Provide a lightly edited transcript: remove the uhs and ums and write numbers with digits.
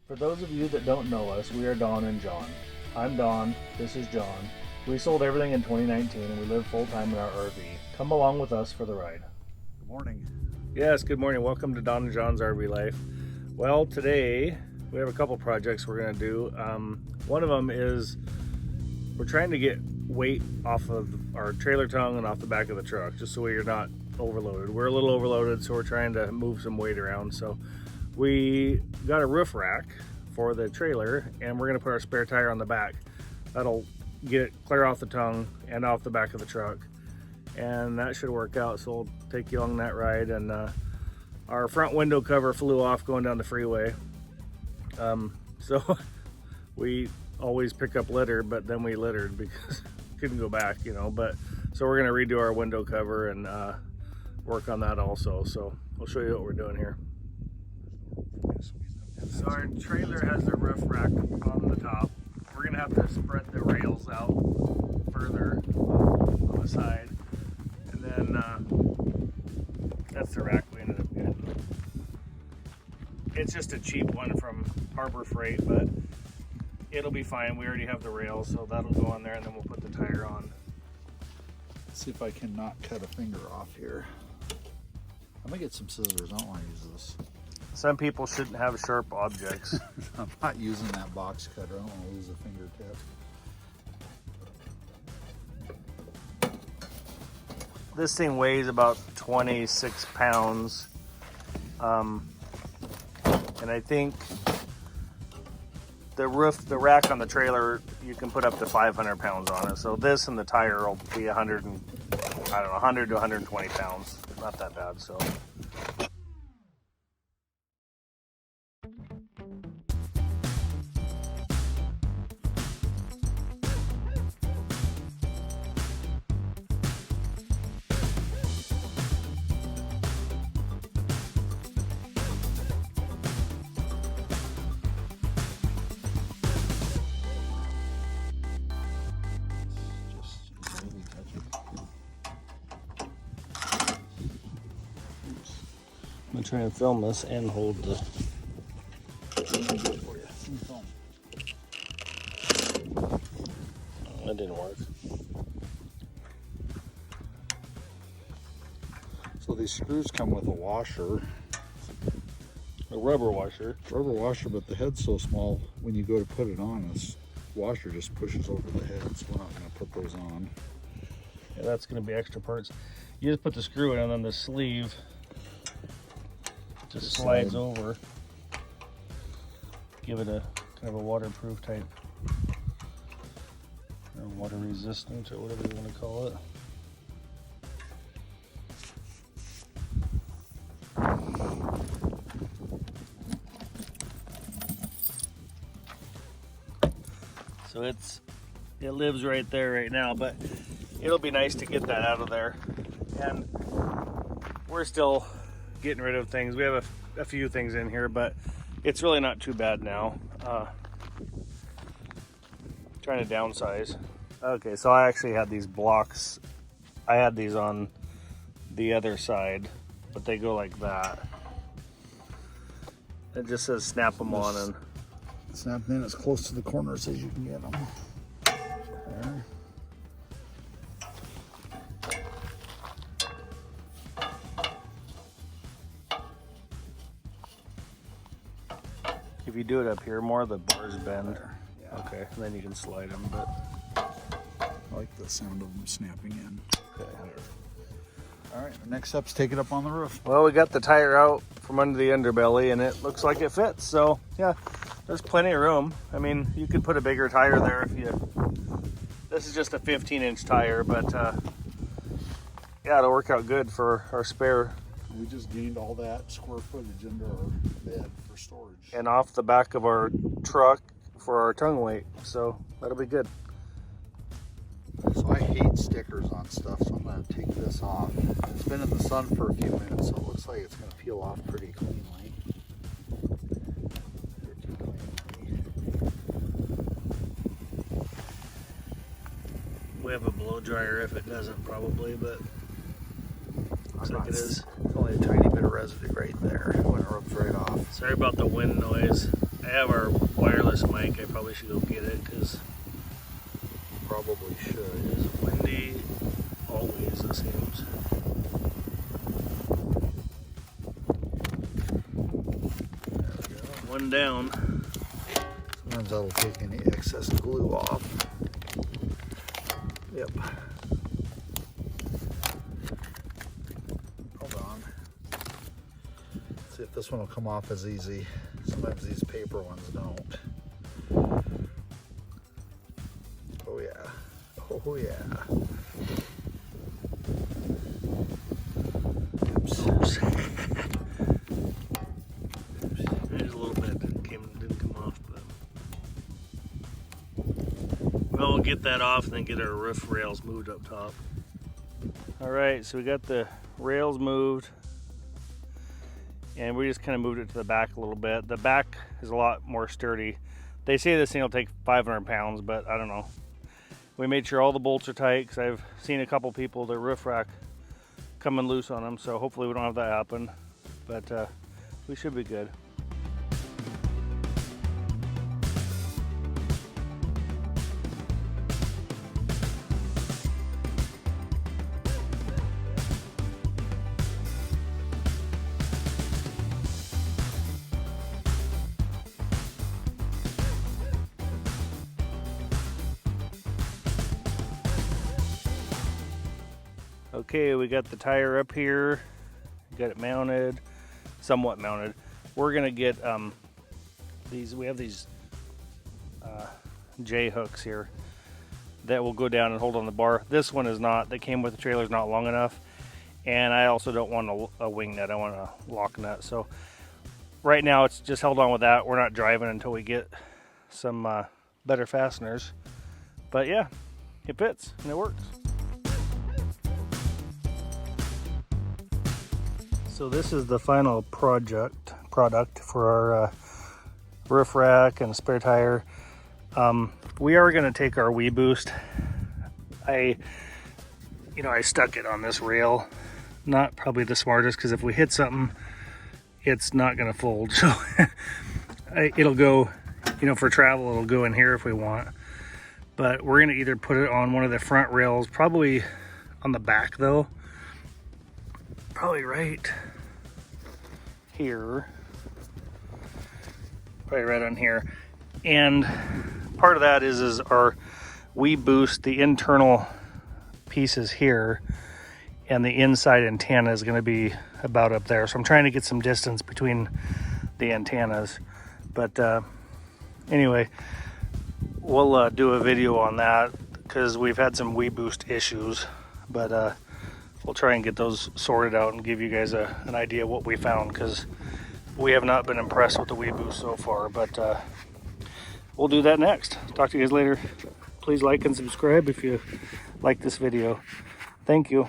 For those of you that don't know us, we are Don and John. I'm Don, this is John. We sold everything in 2019 and we live full-time in our RV. Come along with us for the ride. Good morning. Yes, good morning. Welcome to Don and John's RV Life. Well, today we have a couple projects we're going to do. One of them is we're trying to get weight off of our trailer tongue and off the back of the truck, just so you're not overloaded. We're a little overloaded, so we're trying to move some weight around. So we got a roof rack for the trailer, and we're going to put our spare tire on the back. That'll get it clear off the tongue and off the back of the truck, and that should work out. So we'll take you along that ride. And our front window cover flew off going down the freeway, so we always pick up litter, but then we littered because couldn't go back, you know. But so we're going to redo our window cover and work on that also. So I'll show you what we're doing here. So our trailer has the roof rack on the top. We're gonna have to spread the rails out further on the side, and then that's the rack we ended up getting. It's just a cheap one from Harbor Freight, but it'll be fine. We already have the rails, so that'll go on there, and then we'll put the tire on. Let's see if I can not cut a finger off here. I'm gonna get some scissors. I don't want to use this. Some people shouldn't have sharp objects. I'm not using that box cutter. I don't want to lose a fingertip. This thing weighs about 26 pounds. And I think the rack on the trailer, you can put up to 500 pounds on it. So this and the tire will be 100 to 120 pounds. Not that bad, so. I'm gonna try and film this and hold the. That didn't work. So these screws come with a washer. A rubber washer. Rubber washer, but the head's so small, when you go to put it on, this washer just pushes over the head, so we're not gonna put those on. Yeah, that's gonna be extra parts. You just put the screw in, and then the sleeve just slides over. Give it a kind of a waterproof type, or water resistant, or whatever you want to call it. So it lives right there right now, but it'll be nice to get that out of there. And we're still getting rid of things. We have a few things in here, but it's really not too bad now. Trying to downsize. Okay, so I actually had these blocks. I had these on the other side, but they go like that. It just says snap them on, and Snap them in as close to the corners as you can get them. There. if you do it up here more, the bars bend. Yeah. Okay, and then you can slide them, but I like the sound of them snapping in. okay. All right, the next step's take it up on the roof. Well, we got the tire out from under the underbelly, and it looks like it fits. So yeah, there's plenty of room. I mean, you could put a bigger tire there if you. This is just a 15-inch tire, but yeah, it'll work out good for our spare. We just gained all that square footage into our bed for storage. And off the back of our truck for our tongue weight, so that'll be good. So I hate stickers on stuff, so I'm going to take this off. It's been in the sun for a few minutes, so it looks like it's going to peel off pretty cleanly. We have a blow dryer if it doesn't, probably, but looks like it is. Only a tiny bit of residue right there when it rubs right off. Sorry about the wind noise. I have our wireless mic. I probably should go get it because Probably should. it is windy always, it seems. There we go. One down. Sometimes that'll take any excess glue off. Yep. Hold on. See if this one will come off as easy. Sometimes these paper ones don't. Oh yeah. Oh yeah. Oops. Oops. There's a little bit that didn't come off, but well, we'll get that off and then get our roof rails moved up top. All right, so we got the rails moved, and we just kind of moved it to the back a little bit. The back is a lot more sturdy. They say this thing will take 500 pounds, but I don't know. We made sure all the bolts are tight because I've seen a couple people, their roof rack coming loose on them, so hopefully we don't have that happen, but we should be good. Okay, we got the tire up here, got it mounted, somewhat mounted. We're gonna get we have these J hooks here that will go down and hold on the bar. This one is not, that came with the trailer, is not long enough, and I also don't want a wing nut, I want a lock nut. So right now it's just held on with that. We're not driving until we get some better fasteners, but yeah, it fits and it works. So this is the final product for our roof rack and spare tire. We are going to take our Wii Boost. I stuck it on this rail. Not probably the smartest, because if we hit something, it's not going to fold. So it'll go, for travel, it'll go in here if we want. But we're going to either put it on one of the front rails, probably on the back though. Probably right here, probably right on here. And part of that is our Wii Boost, the internal pieces here, and the inside antenna is going to be about up there. So I'm trying to get some distance between the antennas. But anyway, we'll do a video on that because we've had some Wii Boost issues, but we'll try and get those sorted out and give you guys an idea of what we found, because we have not been impressed with the Wii Boost so far, but we'll do that next. Talk to you guys later. Please like and subscribe if you like this video. Thank you.